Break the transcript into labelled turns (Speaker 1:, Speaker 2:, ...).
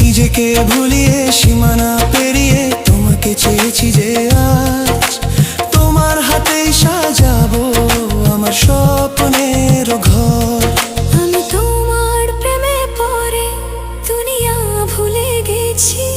Speaker 1: নিজেকে ভুলিয়ে সীমানা পেরিয়ে তোমাকে চেয়েছি যে আজ তোমার হাতেই সাজাবো আমার স্বপ্নের ঘর।
Speaker 2: আমি তোমার প্রেমে পড়ে দুনিয়া ভুলে গেছি।